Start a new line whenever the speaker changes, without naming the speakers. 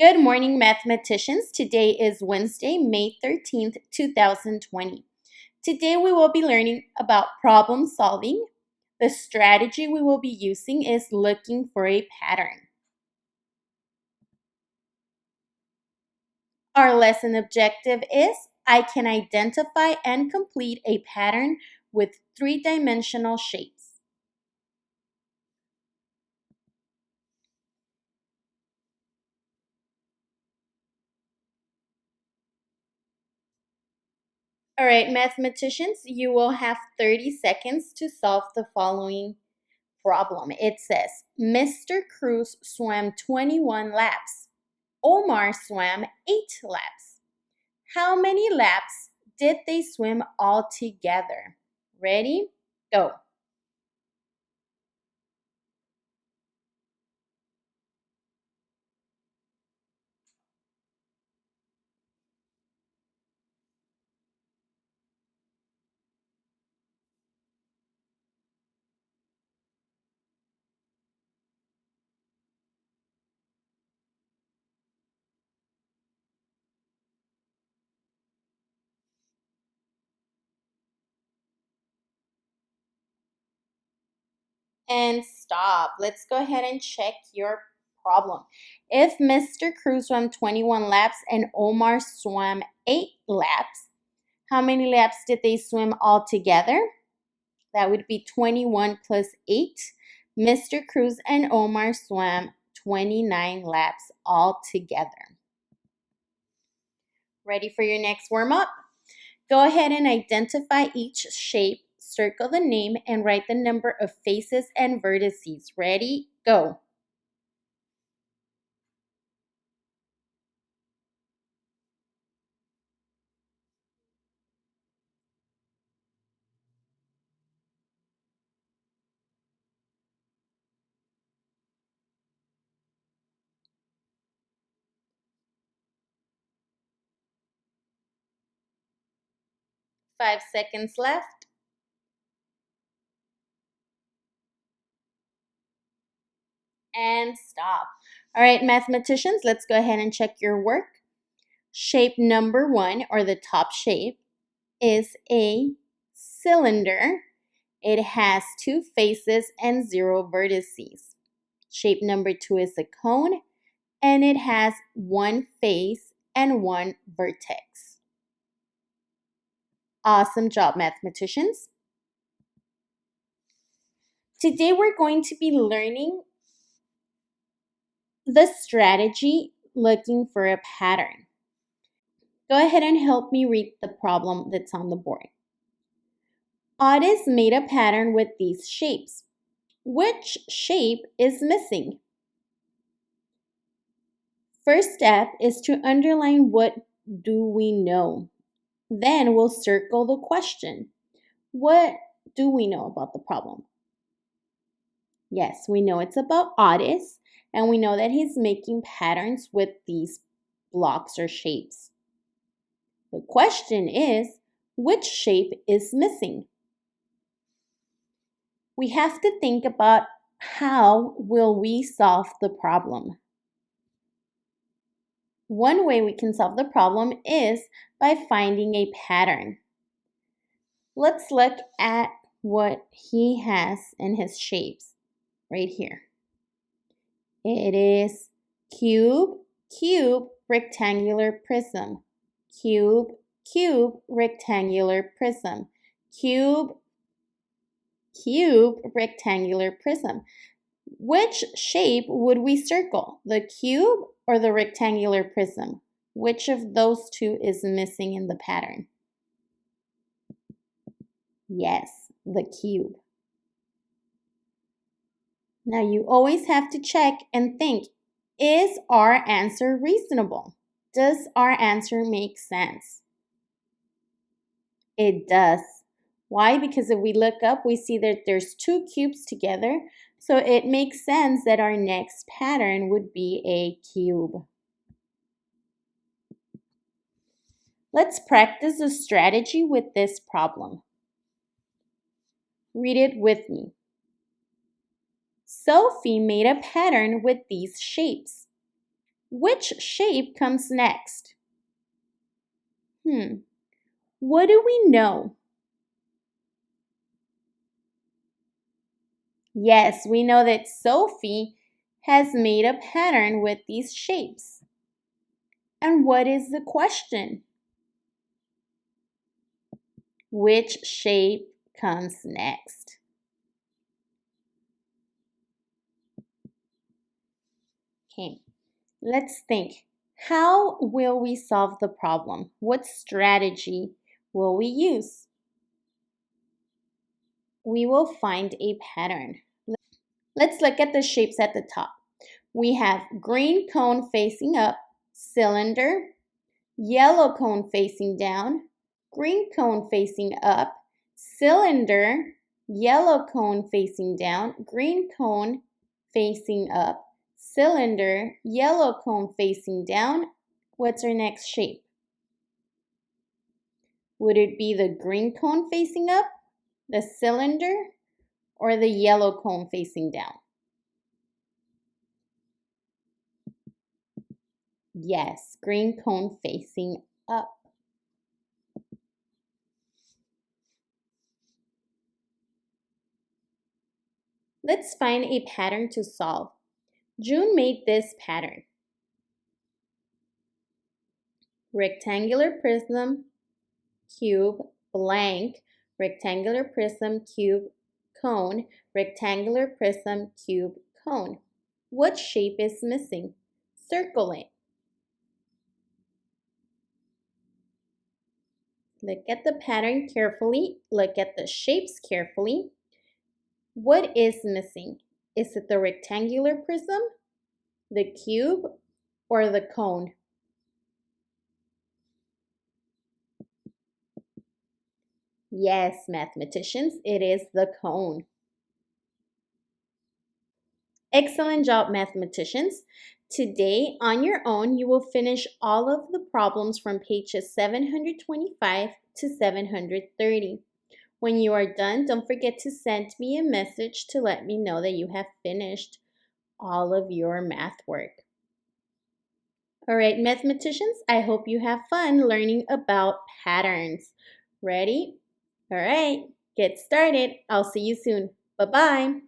Good morning, mathematicians. Today is Wednesday, May 13th, 2020. Today we will be learning about problem solving. The strategy we will be using is looking for a pattern. Our lesson objective is I can identify and complete a pattern with three-dimensional shapes. All right, mathematicians, you will have 30 seconds to solve the following problem. It says, Mr. Cruz swam 21 laps. Omar swam 8 laps. How many laps did they swim all together? Ready? Go. And stop. Let's go ahead and check your problem. If Mr. Cruz swam 21 laps and Omar swam 8 laps, how many laps did they swim all together? That would be 21 plus 8. Mr. Cruz and Omar swam 29 laps all together. Ready for your next warm-up? Go ahead and identify each shape, circle the name, and write the number of faces and vertices. Ready? Go. Five seconds left. And stop. All right, mathematicians, let's go ahead and check your work. Shape number 1, or the top shape, is a cylinder. It has 2 faces and 0 vertices. Shape number 2 is a cone, and it has 1 face and 1 vertex. Awesome job, mathematicians. Today we're going to be learning the strategy looking for a pattern. Go ahead and help me read the problem that's on the board. Otis made a pattern with these shapes. Which shape is missing? First step is to underline what do we know. Then we'll circle the question. What do we know about the problem? Yes, we know it's about Otis, and we know that he's making patterns with these blocks or shapes. The question is, which shape is missing? We have to think about how will we solve the problem. One way we can solve the problem is by finding a pattern. Let's look at what he has in his shapes right here. It is cube, cube, rectangular prism. Cube, cube, rectangular prism. Cube, cube, rectangular prism. Which shape would we circle? The cube or the rectangular prism? Which of those two is missing in the pattern? Yes, the cube. Now you always have to check and think, is our answer reasonable? Does our answer make sense? It does. Why? Because if we look up, we see that there's 2 cubes together, so it makes sense that our next pattern would be a cube. Let's practice a strategy with this problem. Read it with me. Sophie made a pattern with these shapes. Which shape comes next? What do we know? Yes, we know that Sophie has made a pattern with these shapes. And what is the question? Which shape comes next? Okay, let's think. How will we solve the problem? What strategy will we use? We will find a pattern. Let's look at the shapes at the top. We have green cone facing up, cylinder, yellow cone facing down, green cone facing up, cylinder, yellow cone facing down, green cone facing up, cylinder, yellow cone facing down. What's our next shape? Would it be the green cone facing up, the cylinder, or the yellow cone facing down? Yes, green cone facing up. Let's find a pattern to solve. June made this pattern. Rectangular prism, cube, blank, rectangular prism, cube, cone, rectangular prism, cube, cone. What shape is missing? Circle it. Look at the pattern carefully. Look at the shapes carefully. What is missing? Is it the rectangular prism, the cube, or the cone? Yes, mathematicians, it is the cone. Excellent job, mathematicians. Today, on your own, you will finish all of the problems from pages 725 to 730. When you are done, don't forget to send me a message to let me know that you have finished all of your math work. All right, mathematicians, I hope you have fun learning about patterns. Ready? All right, get started. I'll see you soon. Bye-bye.